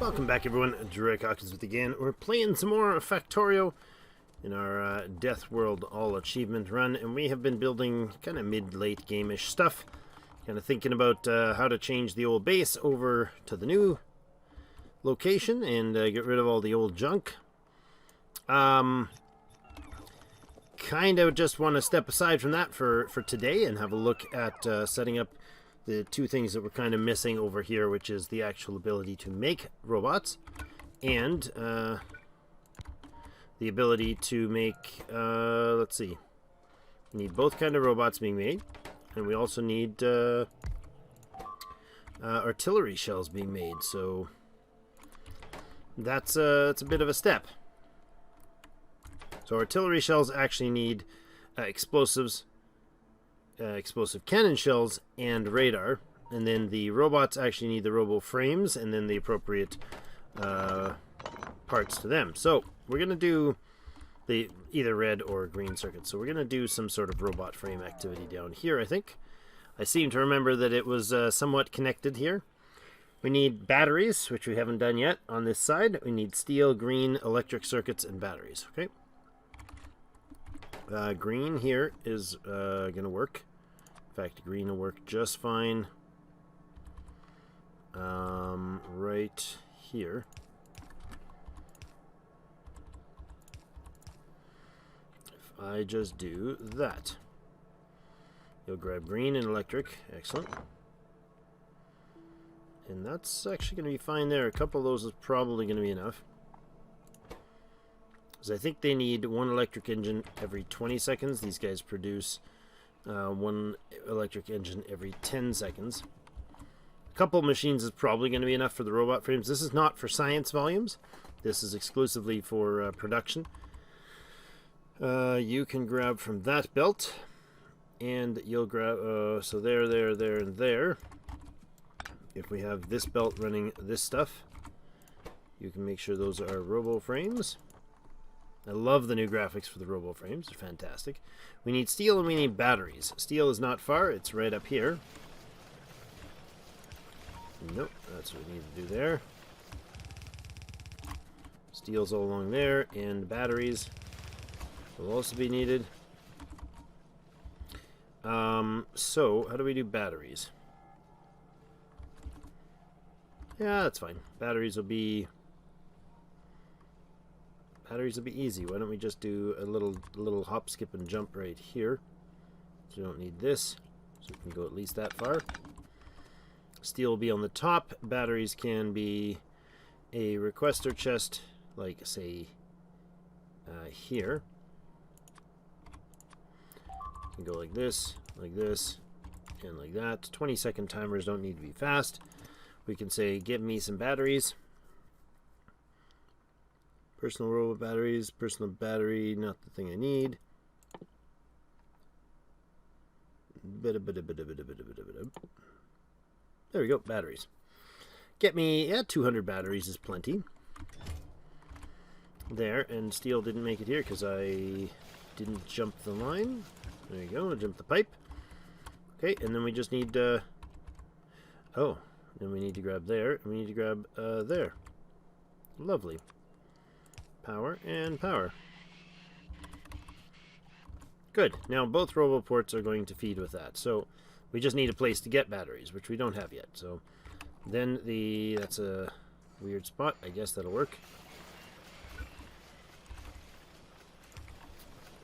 Welcome back, everyone. Hawkins with again. We're playing some more Factorio in our Deathworld all achievement run, and we have been building kind of mid-late game-ish stuff. Kind of thinking about how to change the old base over to the new location and get rid of all the old junk. Kind of just want to step aside from that for today and have a look at setting up the two things that we're kind of missing over here, which is the actual ability to make robots and the ability to make, let's see, we need both kind of robots being made, and we also need artillery shells being made, so that's it's a bit of a step. So artillery shells actually need explosives, explosive cannon shells, and radar, and then the robots actually need the robo frames and then the appropriate parts to them. So we're gonna do the either red or green circuits. So we're gonna do some sort of robot frame activity down here. I think I seem to remember that it was somewhat connected here. We need batteries, which we haven't done yet on this side. We need steel, green, electric circuits, and batteries. Okay. Green here is gonna work. In fact, green will work just fine. Right here. If I just do that, you'll grab green and electric. Excellent. And that's actually going to be fine there. A couple of those is probably going to be enough, because I think they need one electric engine every 20 seconds. These guys produce one electric engine every 10 seconds. A couple of machines is probably going to be enough for the robot frames. This is not for science volumes. This is exclusively for production. You can grab from that belt, and you'll grab, so there, and there. If we have this belt running this stuff, you can make sure those are robo frames. I love the new graphics for the robo frames. They're fantastic. We need steel and we need batteries. Steel is not far. It's right up here. Nope, that's what we need to do there. Steel's all along there, and batteries will also be needed. So how do we do batteries? Yeah, that's fine. Batteries will be easy. Why don't we just do a little hop, skip, and jump right here? So we don't need this, so we can go at least that far. Steel will be on the top. Batteries can be a requester chest, like say here. You can go like this, and like that. 20-second timers don't need to be fast. We can say, give me some batteries. Personal robot batteries, personal battery, not the thing I need. There we go, batteries. Get me, yeah, 200 batteries is plenty. There, and steel didn't make it here because I didn't jump the line. There you go, I jumped the pipe. Okay, and then we just need, then we need to grab there, and we need to grab there. Lovely. Power and power. Good. Now both roboports are going to feed with that. So we just need a place to get batteries, which we don't have yet. So then that's a weird spot. I guess that'll work.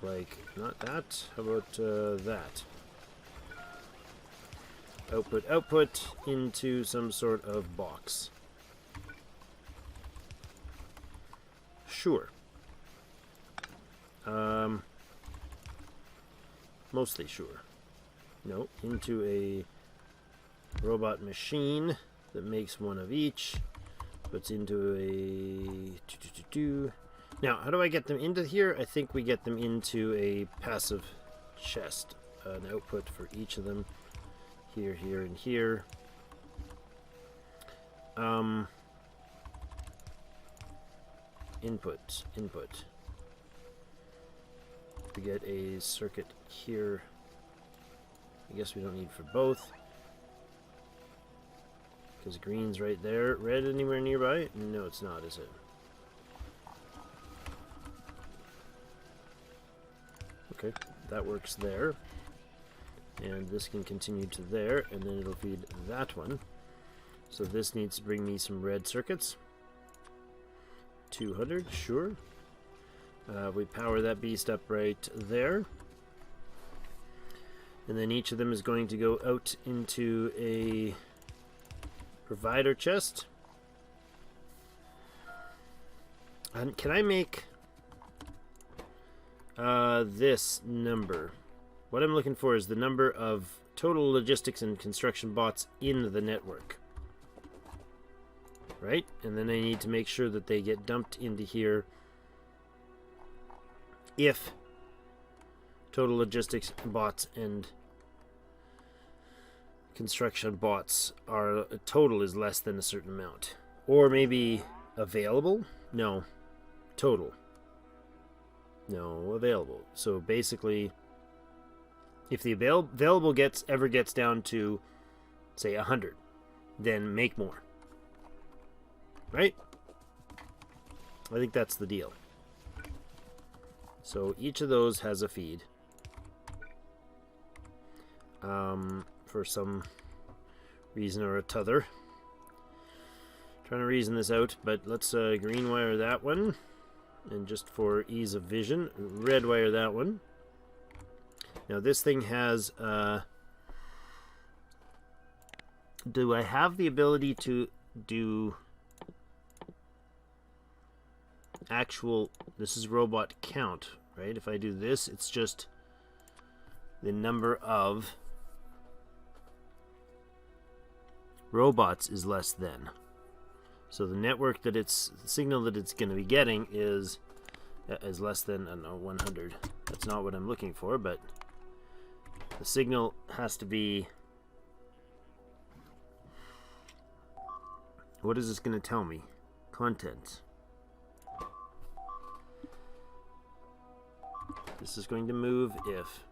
Like, not that. How about that? Output into some sort of box. Sure. Mostly sure. No, into a robot machine that makes one of each. Puts into a... Now, how do I get them into here? I think we get them into a passive chest. An output for each of them. Here, here, and here. Input. We get a circuit here. I guess we don't need for both, Because green's right there. Red anywhere nearby? No, it's not, is it? Okay, that works there. And this can continue to there, and then it'll feed that one. So this needs to bring me some red circuits. 200, sure. We power that beast up right there. And then each of them is going to go out into a provider chest. And can I make this number? What I'm looking for is the number of total logistics and construction bots in the network. Right? And then I need to make sure that they get dumped into here if total logistics bots and construction bots are total is less than a certain amount. Or maybe available? No. Total. No, available. So basically, if the available ever gets down to, say, 100, then make more. Right? I think that's the deal. So each of those has a feed. For some reason or t'other. Trying to reason this out, but let's green wire that one. And just for ease of vision, red wire that one. Now this thing has... do I have the ability to do... actual, this is robot count, right? If I do this, it's just the number of robots is less than. So the network that it's, the signal that it's going to be getting is less than, I don't know, 100. That's not what I'm looking for, but the signal has to be, what is this going to tell me? Content. This is going to move if...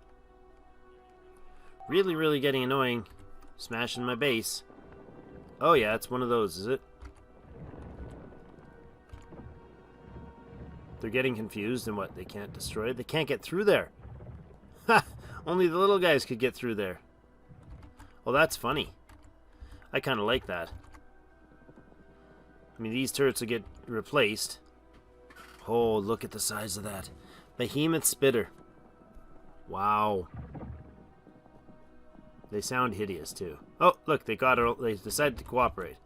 Really, really getting annoying. Smashing my base. Oh yeah, it's one of those, is it? They're getting confused and what? They can't destroy it? They can't get through there. Ha! Only the little guys could get through there. Well, that's funny. I kind of like that. I mean, these turrets will get replaced. Oh, look at the size of that. Behemoth Spitter. Wow. They sound hideous too. Oh, look, they decided to cooperate.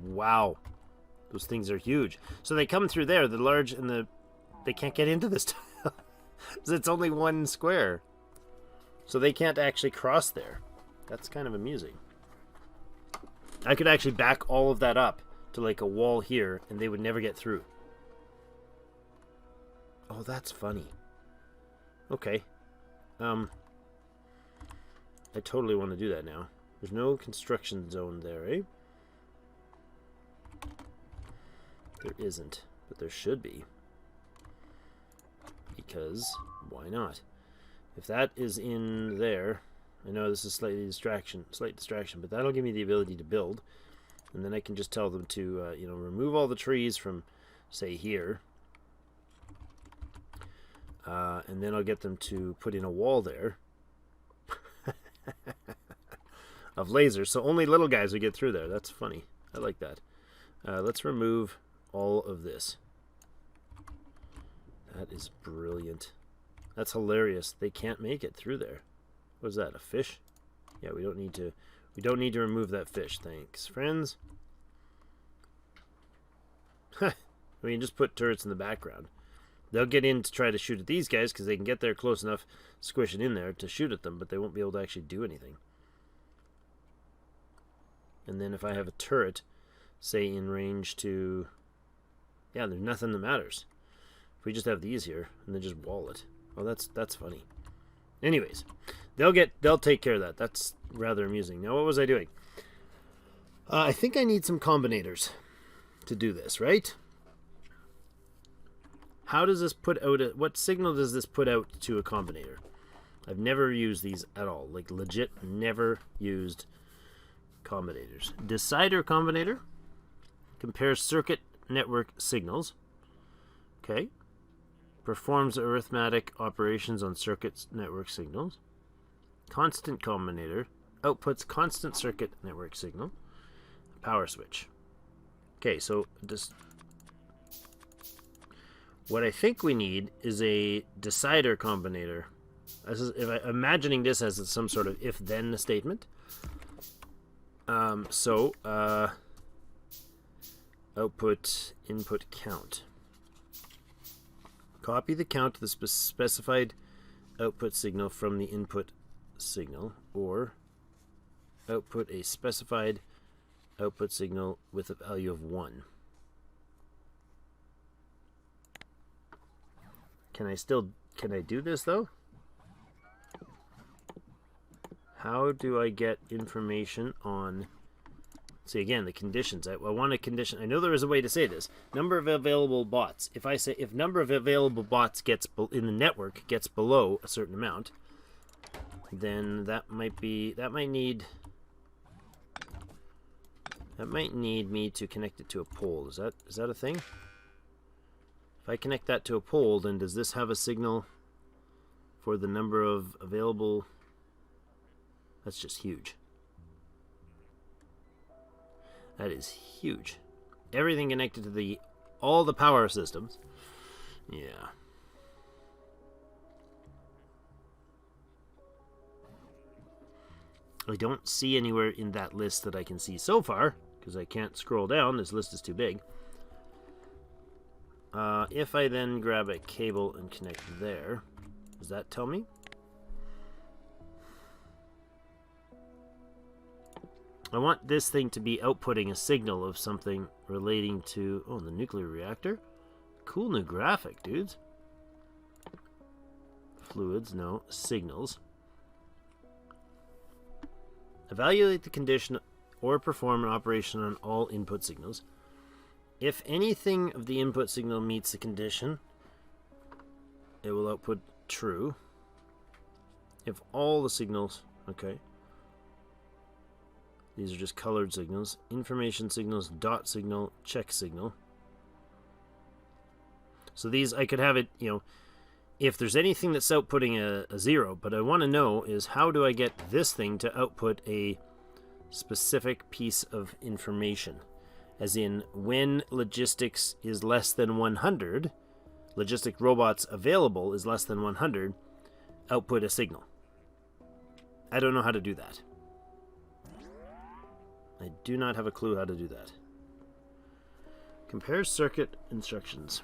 Wow. Those things are huge. So they come through there, the large and the... They can't get into this tile. Because it's only one square. So they can't actually cross there. That's kind of amusing. I could actually back all of that up to like a wall here, and they would never get through. Oh, that's funny. Okay. I totally want to do that now. There's no construction zone there, eh? There isn't, but there should be. Because, why not? If that is in there, I know this is slight distraction, but that'll give me the ability to build. And then I can just tell them to, you know, remove all the trees from, say, here. And then I'll get them to put in a wall there of lasers, so only little guys would get through there. That's funny. I like that. Let's remove all of this. That is brilliant. That's hilarious. They can't make it through there. What is that? A fish? Yeah, we don't need to. We don't need to remove that fish. Thanks, friends. I mean, just put turrets in the background. They'll get in to try to shoot at these guys because they can get there close enough, squish it in there to shoot at them, but they won't be able to actually do anything. And then if I have a turret, say in range to... Yeah, there's nothing that matters. If we just have these here, and then just wall it. Oh, that's funny. Anyways, they'll take care of that. That's rather amusing. Now, what was I doing? I think I need some combinators to do this, right? How does this put out what signal does this put out to a combinator? I've never used these at all. Like, legit never used combinators. Decider combinator compares circuit network signals. Okay. Performs arithmetic operations on circuit network signals. Constant combinator outputs constant circuit network signal. Power switch. Okay, so just what I think we need is a decider combinator. If I'm imagining this as some sort of if-then statement. Output input count. Copy the count to the specified output signal from the input signal, or output a specified output signal with a value of 1. Can I do this though? How do I get information on, see again, the conditions? I want a condition. I know there is a way to say this. Number of available bots. If I say if number of available bots in the network gets below a certain amount, then that might need me to connect it to a pole. Is that a thing? If I connect that to a pole, then does this have a signal for the number of available? That's just huge. That is huge. Everything connected to all the power systems. Yeah. I don't see anywhere in that list that I can see so far, because I can't scroll down. This list is too big. If I then grab a cable and connect there, does that tell me? I want this thing to be outputting a signal of something relating to, oh, the nuclear reactor? Cool new graphic, dudes. Fluids, no. Signals. Evaluate the condition or perform an operation on all input signals. If anything of the input signal meets the condition, it will output true. If all the signals, okay. These are just colored signals. Information signals, dot signal, check signal. So these, I could have it, if there's anything that's outputting a 0, but I want to know is how do I get this thing to output a specific piece of information? As in, when logistics is less than 100, logistic robots available is less than 100, output a signal. I don't know how to do that. I do not have a clue how to do that. Compare circuit instructions.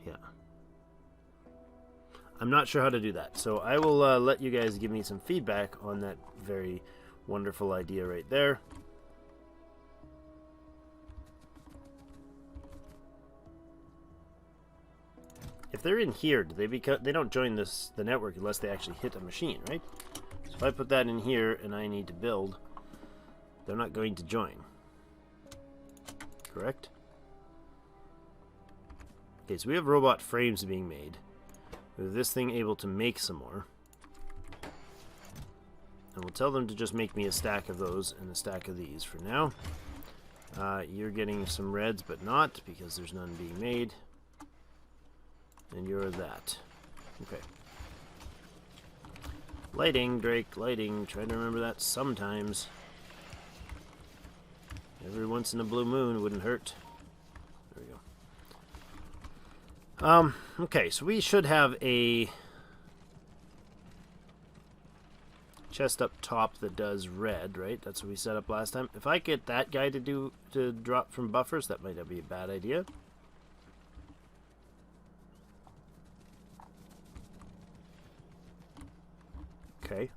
Yeah. I'm not sure how to do that, so I will let you guys give me some feedback on that very wonderful idea right there. If they're in here, they don't join the network unless they actually hit a machine, right? So if I put that in here and I need to build, they're not going to join. Correct? Okay, so we have robot frames being made. With this thing able to make some more. And we'll tell them to just make me a stack of those and a stack of these for now. You're getting some reds, but not, because there's none being made. And you're that. Okay. Lighting, Drake, lighting. Try to remember that sometimes. Every once in a blue moon wouldn't hurt. There we go. Okay, so we should have a chest up top that does red, right? That's what we set up last time. If I get that guy to drop from buffers, that might not be a bad idea. Okay.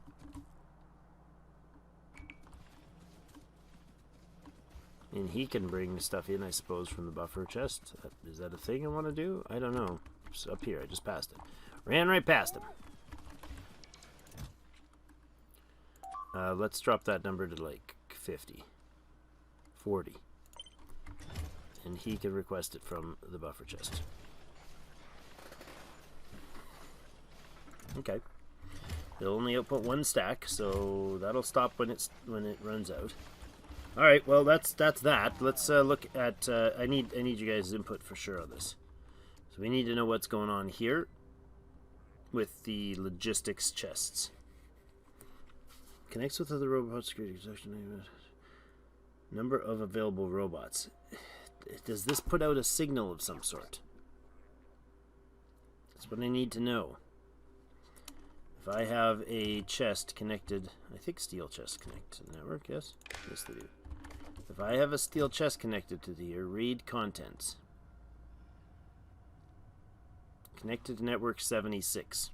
And he can bring stuff in, I suppose, from the buffer chest. Is that a thing I want to do? I don't know. It's up here. I just passed it. Ran right past him. Let's drop that number to like 50. 40. And he can request it from the buffer chest. Okay. They'll only output one stack, so that'll stop when it runs out. All right, well that's that. Let's look at. I need you guys' input for sure on this. So we need to know what's going on here with the logistics chests. Connects with other robot security section. Number of available robots. Does this put out a signal of some sort? That's what I need to know. If I have a chest connected, I think steel chest connected to the network, yes? Yes, they do. If I have a steel chest connected to here, read contents. Connected to network 76.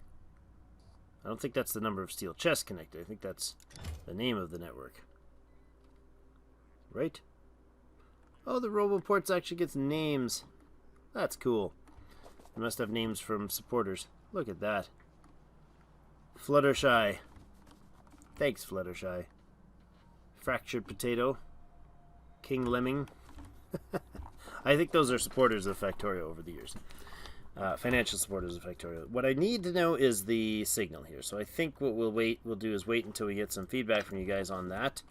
I don't think that's the number of steel chests connected. I think that's the name of the network. Right? Oh, the RoboPorts actually gets names. That's cool. They must have names from supporters. Look at that. Fluttershy. Thanks, Fluttershy. Fractured Potato. King Lemming. I think those are supporters of Factorio over the years. Financial supporters of Factorio. What I need to know is the signal here. So I think what we'll do is wait until we get some feedback from you guys on that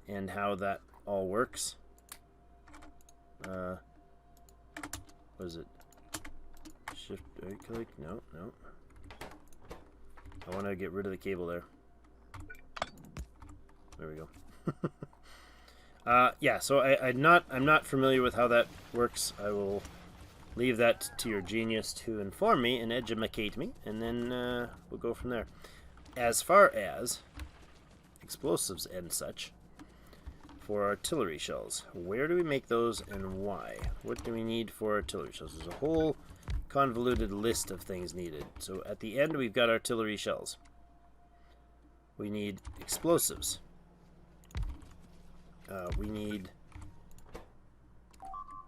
and how that all works. What is it? Shift right click? No. I want to get rid of the cable there. There we go. Yeah, so I'm not familiar with how that works. I will leave that to your genius to inform me and educate me, and then we'll go from there. As far as explosives and such, for artillery shells, where do we make those and why? What do we need for artillery shells? There's a whole convoluted list of things needed. So at the end, we've got artillery shells. We need explosives. We need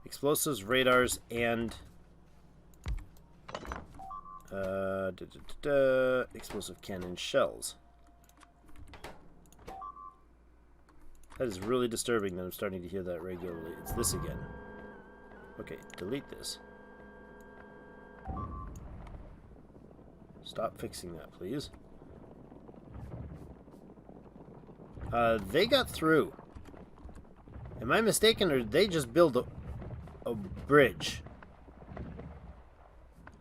explosives, radars, and explosive cannon shells. That is really disturbing that I'm starting to hear that regularly. It's this again. Okay, delete this. Stop fixing that, please. They got through. Am I mistaken, or did they just build a bridge?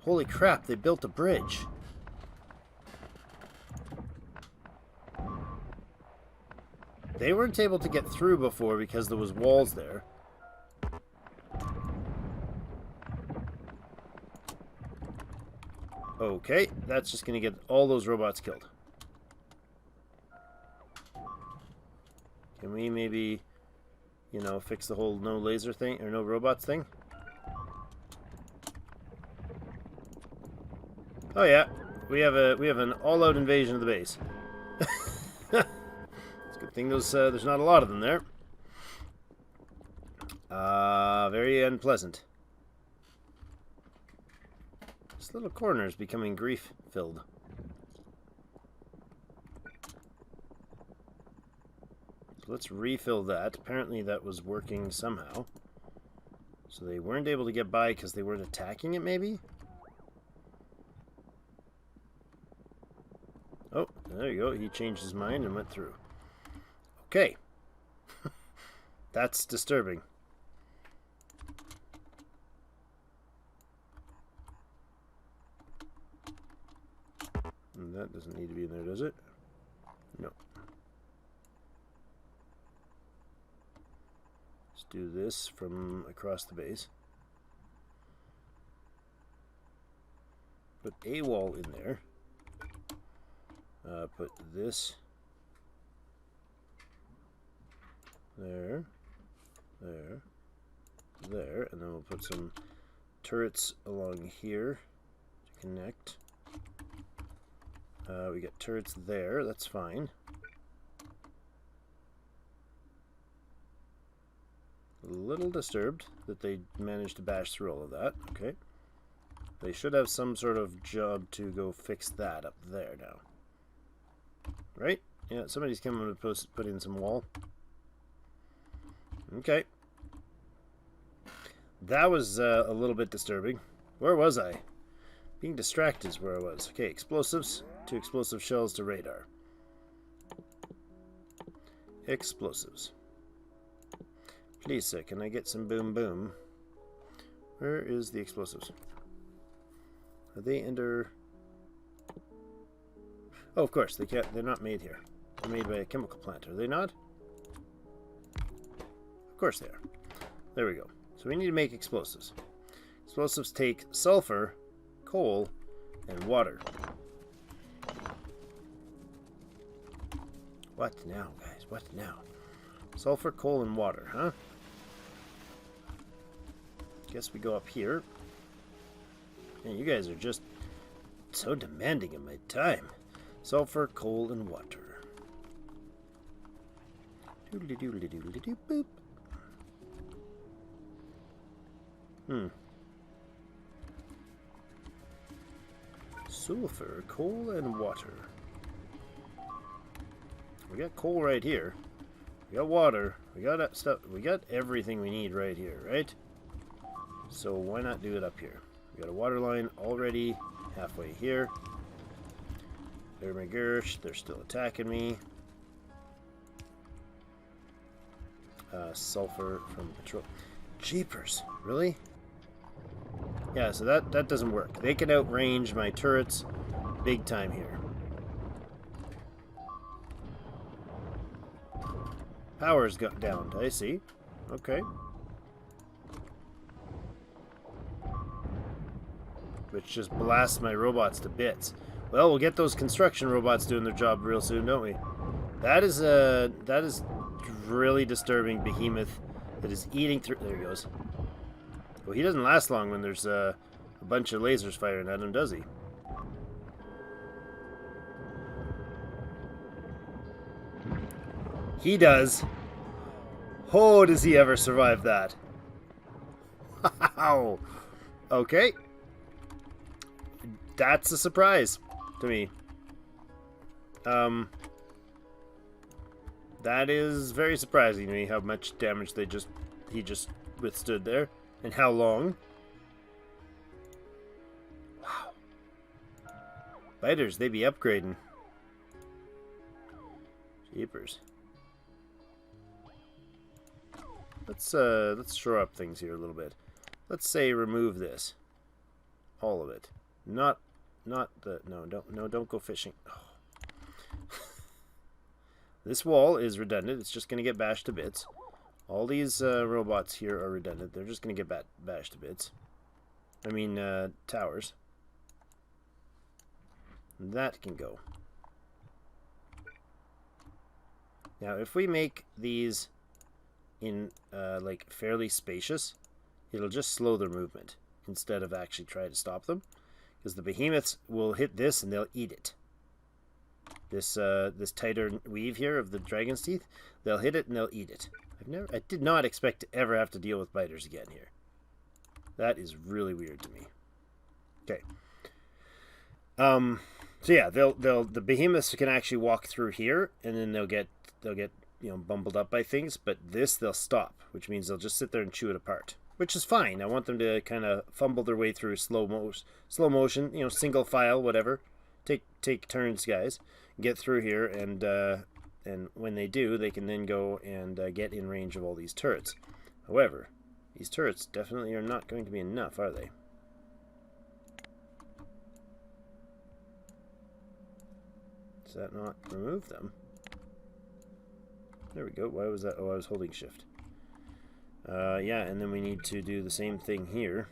Holy crap, they built a bridge. They weren't able to get through before because there was walls there. Okay, that's just going to get all those robots killed. Can we maybe, you know, fix the whole no laser thing, or no robots thing? Oh yeah, we have an all-out invasion of the base. It's a good thing there's not a lot of them there. Very unpleasant. This little corner is becoming grief-filled. So let's refill that. Apparently that was working somehow. So they weren't able to get by because they weren't attacking it, maybe? Oh, there you go. He changed his mind and went through. Okay. That's disturbing. And that doesn't need to be in there, does it? No. Let's do this from across the base. Put a wall in there. Put this there, there, and then we'll put some turrets along here to connect. We got turrets there, that's fine. A little disturbed that they managed to bash through all of that. Okay. They should have some sort of job to go fix that up there now. Right? Yeah, somebody's coming to put in some wall. Okay. That was a little bit disturbing. Where was I? Being distracted is where I was. Okay, explosives. 2 explosive shells to radar. Explosives. Please, sir, can I get some boom boom? Where is the explosives? Are they under... Oh, of course, they're not made here. They're made by a chemical plant, are they not? Of course they are. There we go. So we need to make explosives. Explosives take sulfur, coal, and water. What now, guys? What now? Sulfur, coal, and water, huh? Guess we go up here. Man, you guys are just so demanding of my time. Sulfur, coal, and water. Doodly doodly doodly doo boop. Sulfur, coal, and water. We got coal right here. We got water. We got that stuff. We got everything we need right here, right? So why not do it up here? We got a water line already halfway here. Oh my gosh, they're still attacking me. Sulfur from patrol. Jeepers, really? Yeah, so that doesn't work. They can outrange my turrets big time here. Power's got down. I see. Okay. Which just blasts my robots to bits. Well, we'll get those construction robots doing their job real soon, don't we? That is really disturbing behemoth that is eating through. There he goes. Well, he doesn't last long when there's a bunch of lasers firing at him, does he? He does. Oh, does he ever survive that? Wow. Okay. That's a surprise to me. That is very surprising to me how much damage he just withstood there. And how long. Wow. Biters, they be upgrading. Jeepers. Let's shore up things here a little bit. Let's say remove this. All of it. Not the don't go fishing. Oh. This wall is redundant. It's just going to get bashed to bits. All these robots here are redundant. They're just going to get bashed to bits. I mean, towers. That can go. Now, if we make these in like fairly spacious, it'll just slow their movement instead of actually try to stop them. Because the behemoths will hit this and they'll eat it. This tighter weave here of the dragon's teeth, they'll hit it and they'll eat it. I did not expect to ever have to deal with biters again here. That is really weird to me. Okay. So yeah, the behemoths can actually walk through here, and then they'll get bumbled up by things. But this they'll stop, which means they'll just sit there and chew it apart, which is fine. I want them to kind of fumble their way through slow motion, single file, whatever. Take turns, guys. Get through here, and when they do, they can then go and get in range of all these turrets. However, these turrets definitely are not going to be enough, are they? Does that not remove them? There we go. Why was that? Oh, I was holding shift. Yeah, and then we need to do the same thing here.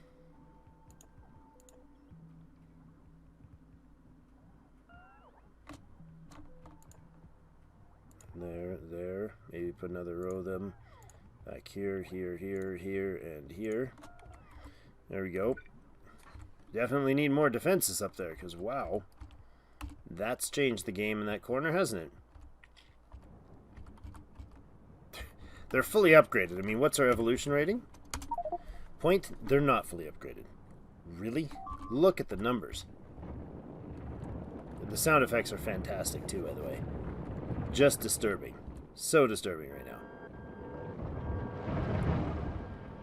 There. Maybe put another row of them back here, here, and here. There we go. Definitely need more defenses up there, because wow. That's changed the game in that corner, hasn't it? They're fully upgraded. I mean, what's our evolution rating? They're not fully upgraded. Really? Look at the numbers. The sound effects are fantastic too, by the way. Just disturbing. So disturbing right now.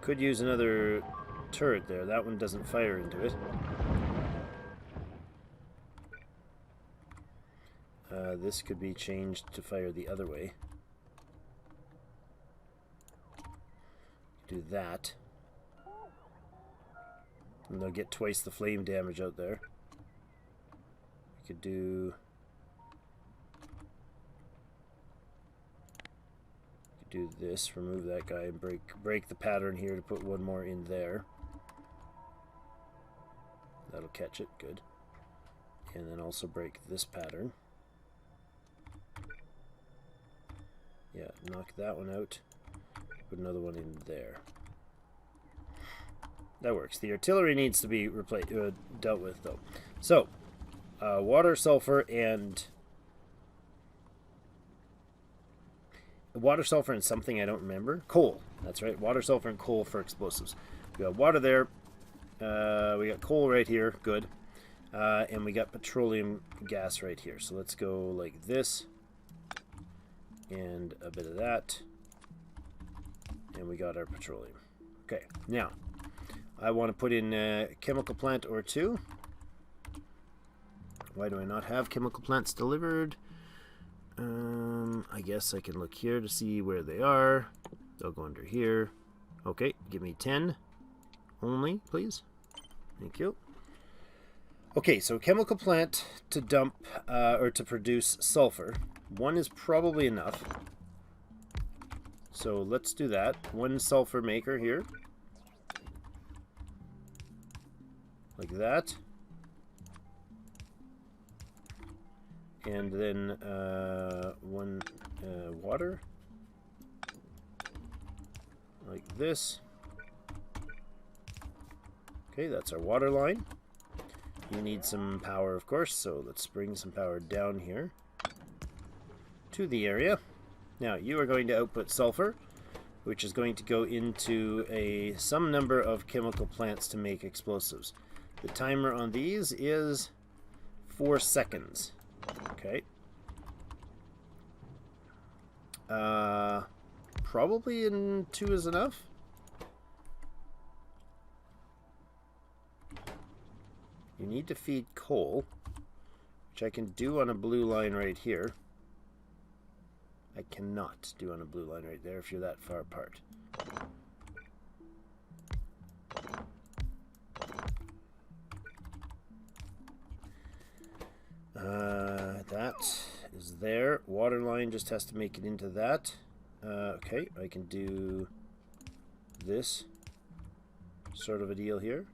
Could use another turret there. That one doesn't fire into it. this could be changed to fire the other way. Do that. And they'll get twice the flame damage out there. We could do this, remove that guy, and break the pattern here to put one more in there. That'll catch it, good. And then also break this pattern. Yeah, knock that one out. Put another one in there. That works. The artillery needs to be dealt with, though. So, water, sulfur, and... Water, sulfur, and something I don't remember. Coal. That's right. Water, sulfur, and coal for explosives. We got water there. We got coal right here. Good. And we got petroleum gas right here. So let's go like this. And a bit of that. And we got our petroleum. Okay. Now, I want to put in a chemical plant or two. Why do I not have chemical plants delivered? I guess I can look here to see where they are. They'll go under here. Okay, give me 10 only, please. Thank you. Okay, so chemical plant to dump or to produce sulfur. One is probably enough. So let's do that. One sulfur maker here. Like that. And then one water. Like this. Okay, that's our water line. You need some power, of course, so let's bring some power down here to the area. Now, you are going to output sulfur, which is going to go into some number of chemical plants to make explosives. The timer on these is 4 seconds. Okay. Probably in 2 is enough. You need to feed coal, which I can do on a blue line right here. I cannot do on a blue line right there if you're that far apart. That is there. Water line just has to make it into that. Okay, I can do this sort of a deal here.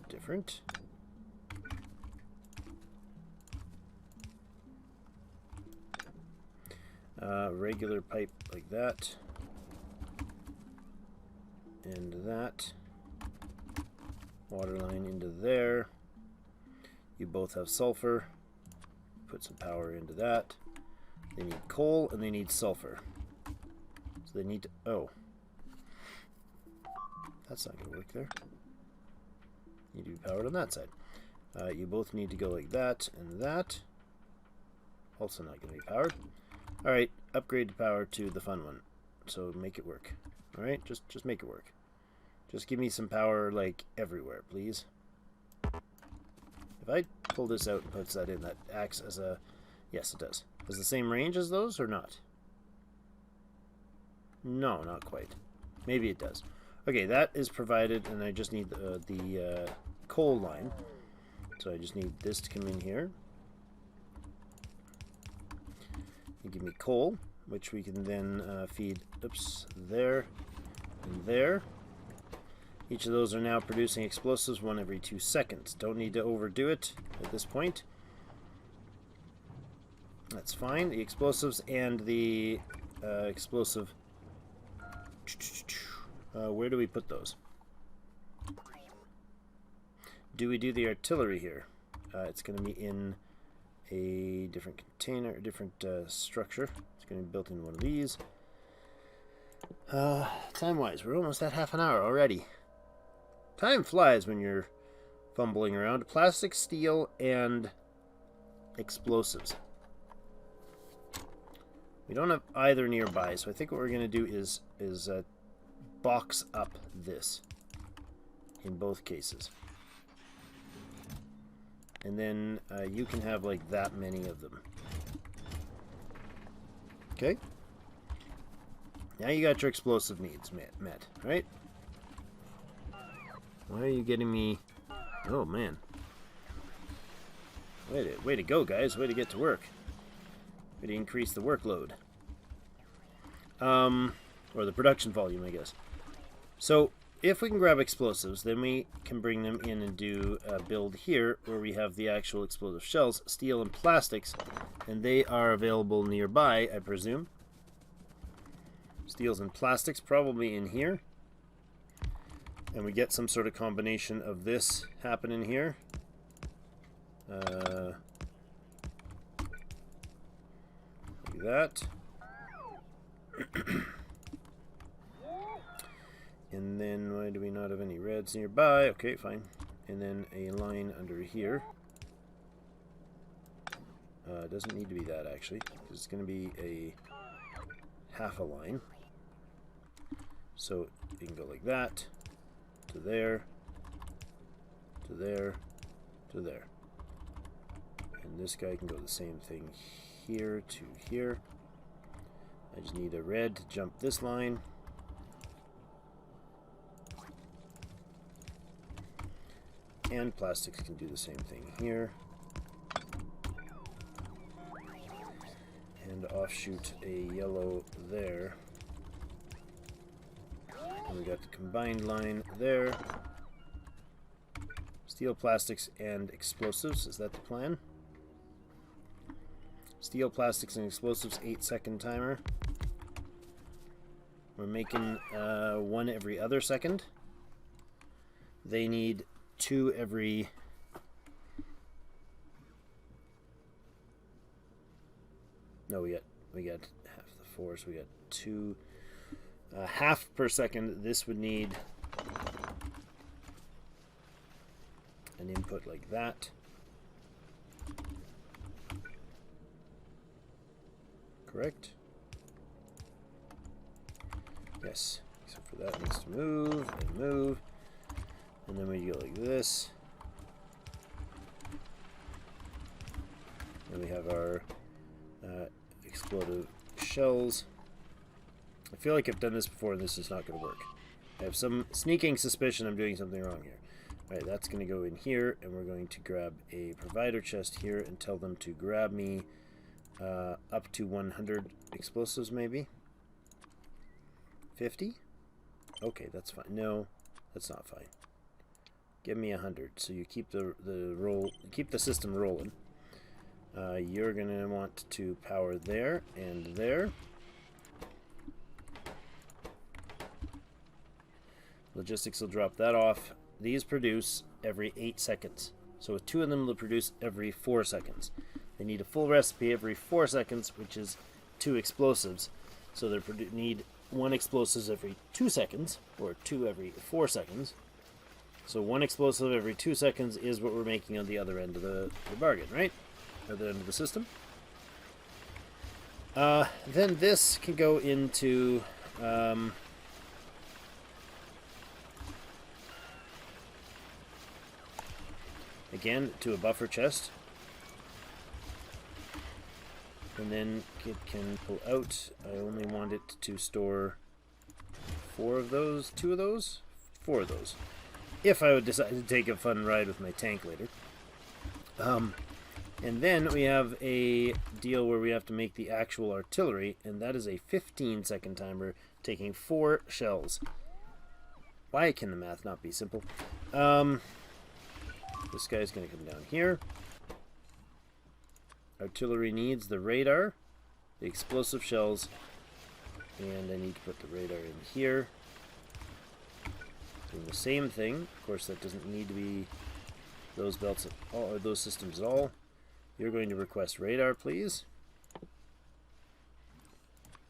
Different. Regular pipe like that. And that. Water line into there. You both have sulfur. Put some power into that. They need coal and they need sulfur. So they need to... Oh. That's not going to work there. Need to be powered on that side. You both need to go like that and that. Also not going to be powered. Alright, upgrade the power to the fun one. So make it work. Alright, just make it work. Just give me some power, like, everywhere, please. If I pull this out and puts that in, that acts as a... Yes, it does. Has the same range as those, or not? No, not quite. Maybe it does. Okay, that is provided, and I just need the coal line. So I just need this to come in here. You give me coal, which we can then feed, oops, there and there. Each of those are now producing explosives, 1 every 2 seconds. Don't need to overdo it at this point. That's fine. The explosives and the explosive... where do we put those? Do we do the artillery here? It's going to be in a different container, a different structure. It's going to be built in one of these. Time-wise, we're almost at half an hour already. Time flies when you're fumbling around. Plastic, steel, and explosives. We don't have either nearby, so I think what we're going to do is box up this. in both cases. And then you can have like that many of them. Okay? Now you got your explosive needs met, right? Why are you getting me... Oh, man. Way to go, guys. Way to get to work. Way to increase the workload. Or the production volume, I guess. So, if we can grab explosives, then we can bring them in and do a build here where we have the actual explosive shells, steel and plastics, and they are available nearby, I presume. Steels and plastics probably in here. And we get some sort of combination of this happening here. Like that. And then why do we not have any reds nearby? Okay, fine. And then a line under here. Doesn't need to be that actually. It's going to be a half a line. So you can go like that, to there, to there, to there. And this guy can go the same thing here to here. I just need a red to jump this line. And plastics can do the same thing here. And offshoot a yellow there. And we got the combined line there. Steel, plastics, and explosives. Is that the plan? Steel, plastics, and explosives, 8-second timer. We're making one every other second. They need 2 every... No, we got half the 4, so we got 2... half per second. This would need an input like that. Correct? Yes. Except for that needs to move and move. And then we go like this. And we have our explosive shells. I feel like I've done this before and this is not going to work. I have some sneaking suspicion I'm doing something wrong here. Alright, that's going to go in here, and we're going to grab a provider chest here and tell them to grab me up to 100 explosives, maybe? 50? Okay, that's fine. No, that's not fine. Give me 100, so you keep keep the system rolling. You're going to want to power there and there. Logistics will drop that off. These produce every 8 seconds. So with 2 of them, they'll produce every 4 seconds. They need a full recipe every 4 seconds, which is 2 explosives. So they need 1 explosives every 2 seconds, or 2 every 4 seconds. So 1 explosive every 2 seconds is what we're making on the other end of the bargain, right? Or the end of the system. Then this can go into... again, to a buffer chest. And then it can pull out. I only want it to store 4 of those, 2 of those, 4 of those. If I would decide to take a fun ride with my tank later. And then we have a deal where we have to make the actual artillery, and that is a 15-second timer taking 4 shells. Why can the math not be simple? This guy's going to come down here. Artillery needs the radar, the explosive shells, and I need to put the radar in here. Doing the same thing. Of course, that doesn't need to be those belts at all, or those systems at all. You're going to request radar, please.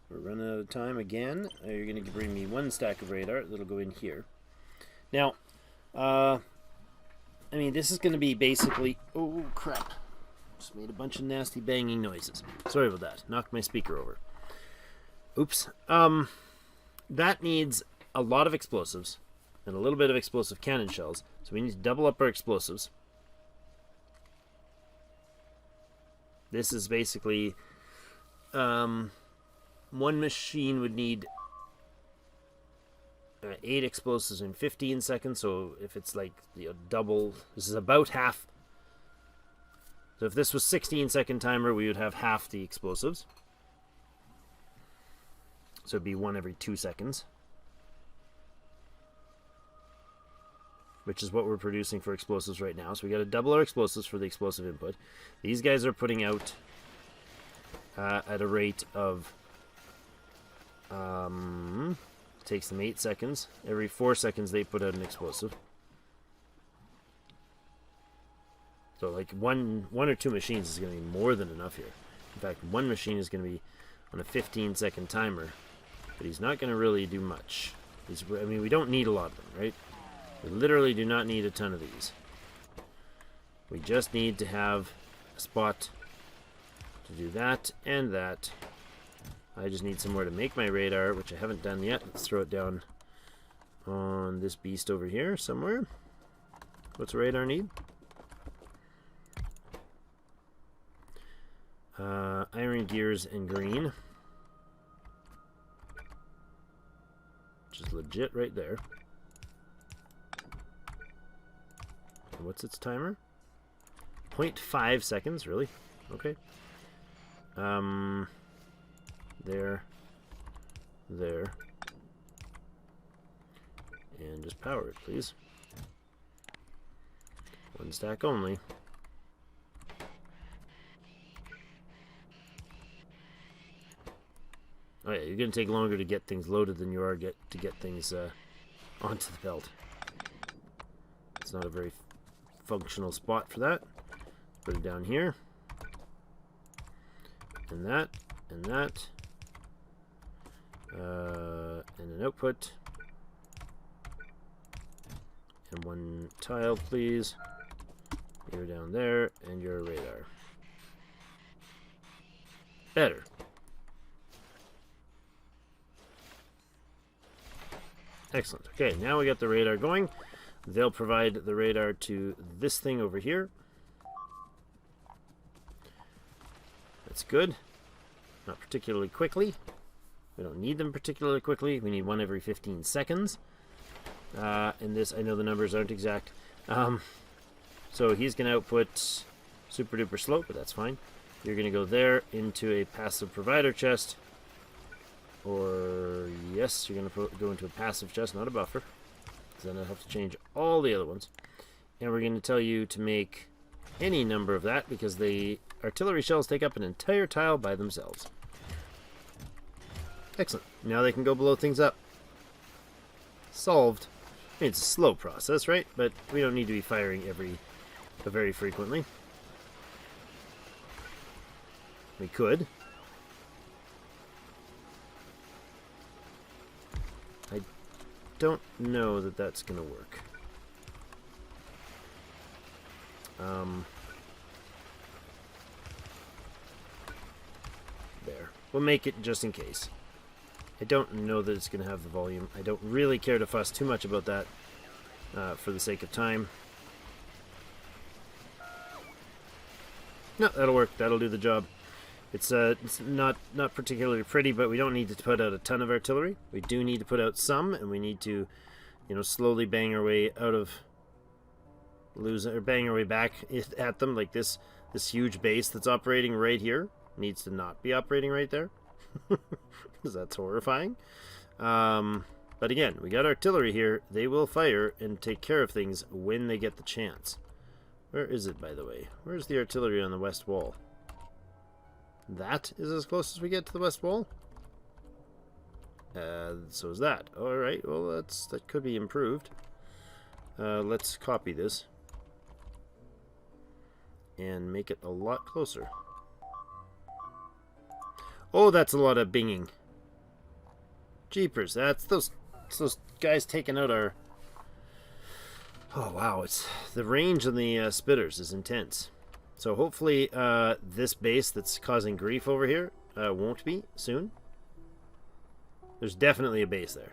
We're running out of time again. You're going to bring me 1 stack of radar. That'll go in here. Now, I mean, this is going to be basically... Oh, crap. Just made a bunch of nasty banging noises. Sorry about that. Knocked my speaker over. Oops. That needs a lot of explosives. and a little bit of explosive cannon shells. So we need to double up our explosives. This is basically one machine would need 8 explosives in 15 seconds. So if it's like double, this is about half. So if this was 16-second timer, we would have half the explosives. So it'd be 1 every 2 seconds. Which is what we're producing for explosives right now. So we got to double our explosives for the explosive input. These guys are putting out at a rate of takes them 8 seconds. Every 4 seconds they put out an explosive. So like one or two machines is going to be more than enough here. In fact, one machine is going to be on a 15-second timer, but he's not going to really do much. I mean, we don't need a lot of them, right? We literally do not need a ton of these. We just need to have a spot to do that and that. I just need somewhere to make my radar, which I haven't done yet. Let's throw it down on this beast over here somewhere. What's radar need? Iron gears and green. Which is legit right there. And what's its timer? 0.5 seconds, really? Okay. There. And just power it, please. 1 stack only. Oh yeah, you're going to take longer to get things loaded than you are to get things onto the belt. It's not a very functional spot for that. Put it down here. And that. And that. And an output. And 1 tile, please. You're down there, and your radar. Better. Excellent. Okay, now we got the radar going. They'll provide the radar to this thing over here. That's good. Not particularly quickly. We don't need them particularly quickly. We need 1 every 15 seconds. And this, I know the numbers aren't exact. So he's going to output super duper slow, but that's fine. You're going to go there into a passive provider chest. Or, yes, you're going to go into a passive chest, not a buffer. Because then I'll have to change all the other ones. And we're going to tell you to make any number of that, because the artillery shells take up an entire tile by themselves. Excellent. Now they can go blow things up. Solved. I mean, it's a slow process, right? But we don't need to be firing very frequently. We could. I don't know that that's going to work. There. We'll make it just in case. I don't know that it's going to have the volume. I don't really care to fuss too much about that for the sake of time. No, that'll work. That'll do the job. It's not particularly pretty, but we don't need to put out a ton of artillery. We do need to put out some, and we need to, slowly bang our way out of bang our way back at them. Like this huge base that's operating right here needs to not be operating right there, because that's horrifying. But again, we got artillery here. They will fire and take care of things when they get the chance. Where is it, by the way? Where's the artillery on the west wall? That is as close as we get to the west wall. So is that. Alright, well, that could be improved. Let's copy this and make it a lot closer. Oh, that's a lot of binging. Jeepers, that's those guys taking out our... Oh, wow, the range on the spitters is intense. So hopefully this base that's causing grief over here won't be soon. There's definitely a base there.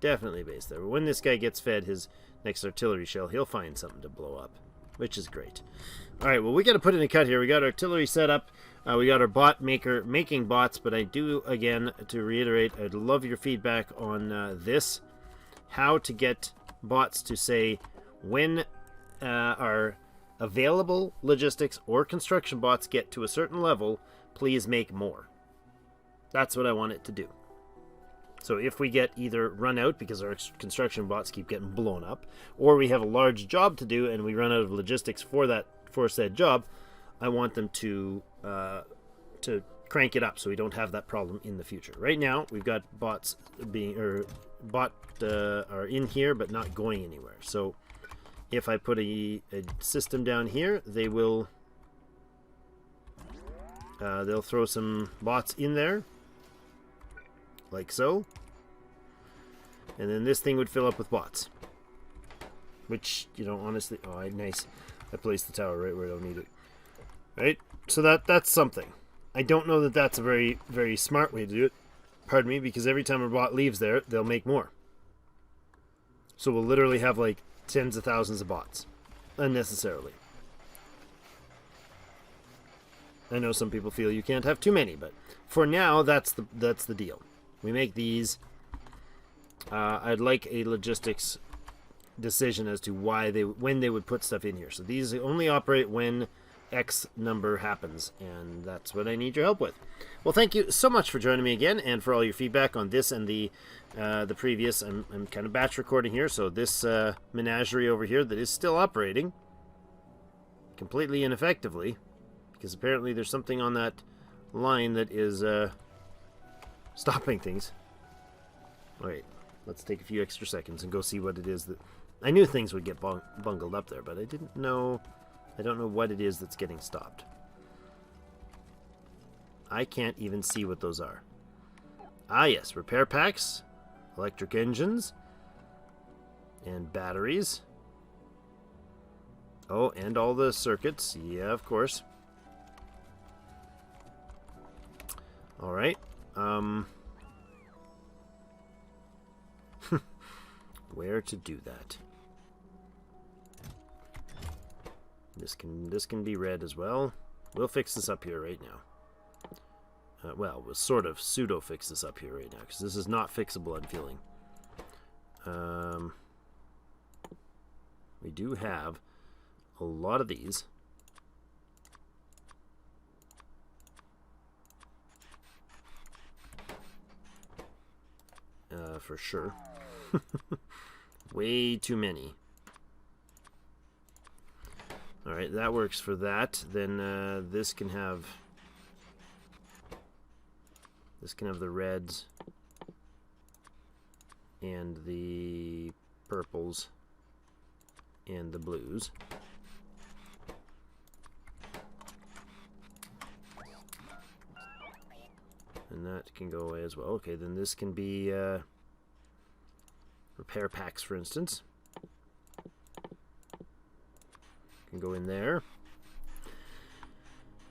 Definitely base there. But when this guy gets fed his next artillery shell, he'll find something to blow up, which is great. Alright, well, we got to put in a cut here. We got artillery set up. We got our bot maker making bots, but I do, again, to reiterate, I'd love your feedback on this. How to get bots to say when our available logistics or construction bots get to a certain level, please make more. That's what I want it to do. So if we get either run out because our construction bots keep getting blown up, or we have a large job to do and we run out of logistics for said job, I want them to crank it up so we don't have that problem in the future. Right now we've got bots are in here but not going anywhere. So if I put a system down here, they will they'll throw some bots in there, like so, and then this thing would fill up with bots, which, you know, honestly, oh, nice, I placed the tower right where I don't need it. Right, so that's something. I don't know that that's a very, very smart way to do it, pardon me, because every time a bot leaves there, they'll make more. So we'll literally have like tens of thousands of bots unnecessarily. I know some people feel you can't have too many, but for now, that's the deal. We make these. I'd like a logistics decision as to when they would put stuff in here. So these only operate when X number happens, and that's what I need your help with. Well, thank you so much for joining me again, and for all your feedback on this and the previous. I'm kind of batch recording here, so this menagerie over here that is still operating completely ineffectively, because apparently there's something on that line that is stopping things. Wait, let's take a few extra seconds and go see what it is that... I knew things would get bungled up there, but I don't know what it is that's getting stopped. I can't even see what those are. Ah, yes, repair packs, electric engines, and batteries. Oh, and all the circuits. Yeah, of course. All right. Where to do that? This can be red as well. We'll fix this up here right now. Well, we'll sort of pseudo fix this up here right now, because this is not fixable, I'm feeling. We do have a lot of these. For sure. Way too many. Alright, that works for that. Then this can have the reds and the purples and the blues. And that can go away as well. Okay, then this can be repair packs, for instance. Can go in there.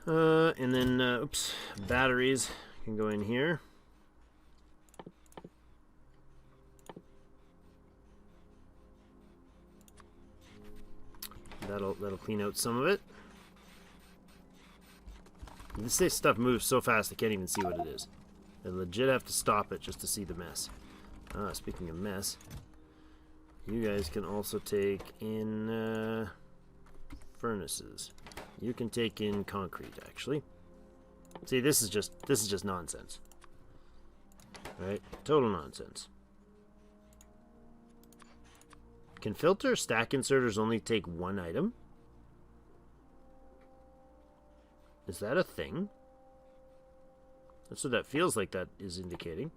And then, oops, batteries can go in here. That'll clean out some of it. This stuff moves so fast I can't even see what it is. I legit have to stop it just to see the mess. Speaking of mess, you guys can also take in furnaces. You can take in concrete, actually. See, this is just nonsense. Right? Total nonsense. Can filter stack inserters only take one item? Is that a thing? That's what that feels like that is indicating.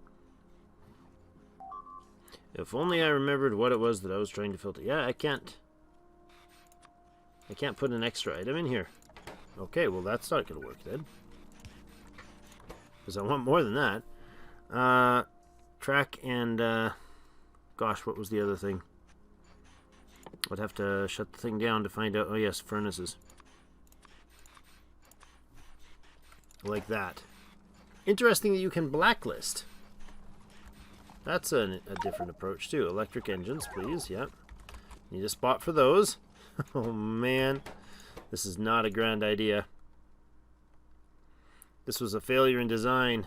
If only I remembered what it was that I was trying to filter. Yeah, I can't put an extra item in here. Okay, well that's not going to work then. Because I want more than that. Track and... gosh, what was the other thing? I'd have to shut the thing down to find out. Oh yes, furnaces. Like that. Interesting that you can blacklist. That's a different approach too. Electric engines, please. Yep. Need a spot for those. Oh man, this is not a grand idea. This was a failure in design.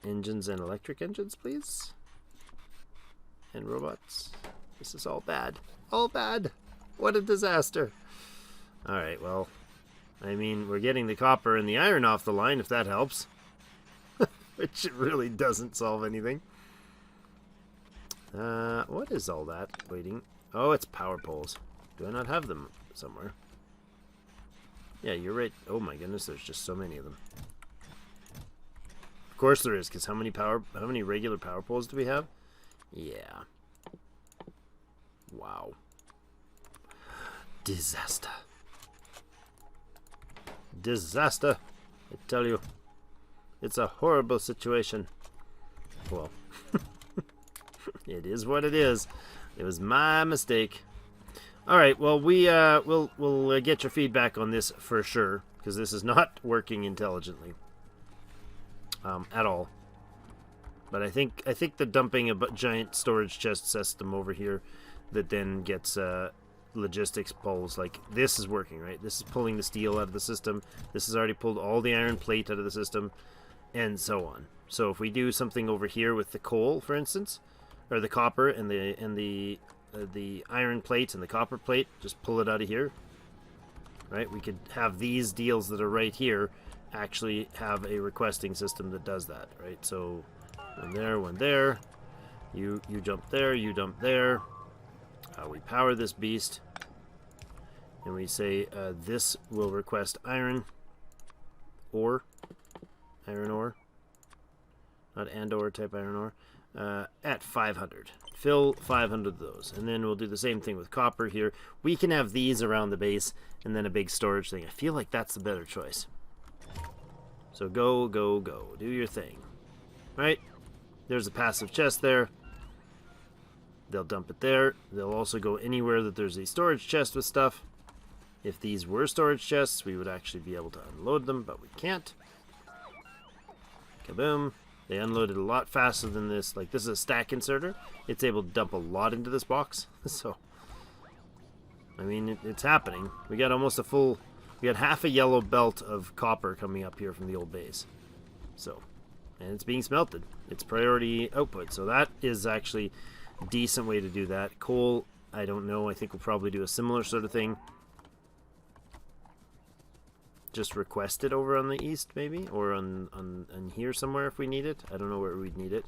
Engines and electric engines, please. And robots. This is all bad. All bad. What a disaster. Alright, well, I mean, we're getting the copper and the iron off the line, if that helps. Which really doesn't solve anything. What is all that waiting? Oh, it's power poles. Do I not have them somewhere? Yeah, you're right. Oh my goodness, there's just so many of them. Of course there is, because how many regular power poles do we have? Yeah. Wow. Disaster. Disaster. I tell you. It's a horrible situation. Well, it is what it is. It was my mistake. All right, well, we'll get your feedback on this for sure, because this is not working intelligently at all. But I think the dumping a giant storage chest system over here that then gets logistics pulls, like this is working, right? This is pulling the steel out of the system. This has already pulled all the iron plate out of the system, and so on. So if we do something over here with the coal, for instance, or the copper and the iron plate and the copper plate, just pull it out of here, right? We could have these deals that are right here actually have a requesting system that does that, right? So one there, you jump there, you jump there. We power this beast, and we say this will request iron ore, not and ore, type iron ore, at 500. Fill 500 of those, and then we'll do the same thing with copper here. We can have these around the base, and then a big storage thing. I feel like that's the better choice. So go, go, go. Do your thing. Right? There's a passive chest there. They'll dump it there. They'll also go anywhere that there's a storage chest with stuff. If these were storage chests, we would actually be able to unload them, but we can't. Kaboom. They unloaded a lot faster than this. Like, this is a stack inserter. It's able to dump a lot into this box. So, I mean, it's happening. We got almost a full... We got half a yellow belt of copper coming up here from the old base. So, and it's being smelted. It's priority output. So that is actually a decent way to do that. Coal, I don't know. I think we'll probably do a similar sort of thing. Just request it over on the east, maybe, or on here somewhere if we need it. I don't know where we'd need it,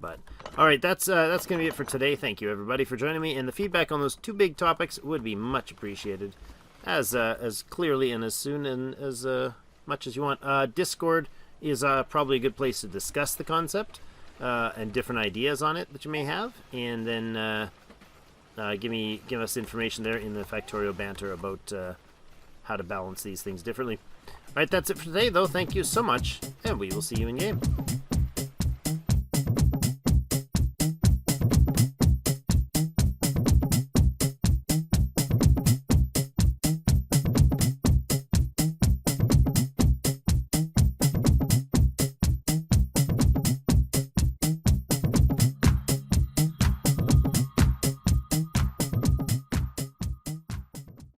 but all right, that's gonna be it for today. Thank you everybody for joining me, and the feedback on those two big topics would be much appreciated, as clearly and as soon and as much as you want. Discord is probably a good place to discuss the concept and different ideas on it that you may have, and then give us information there in the Factorio banter about how to balance these things differently. Alright, that's it for today, though. Thank you so much, and we will see you in game.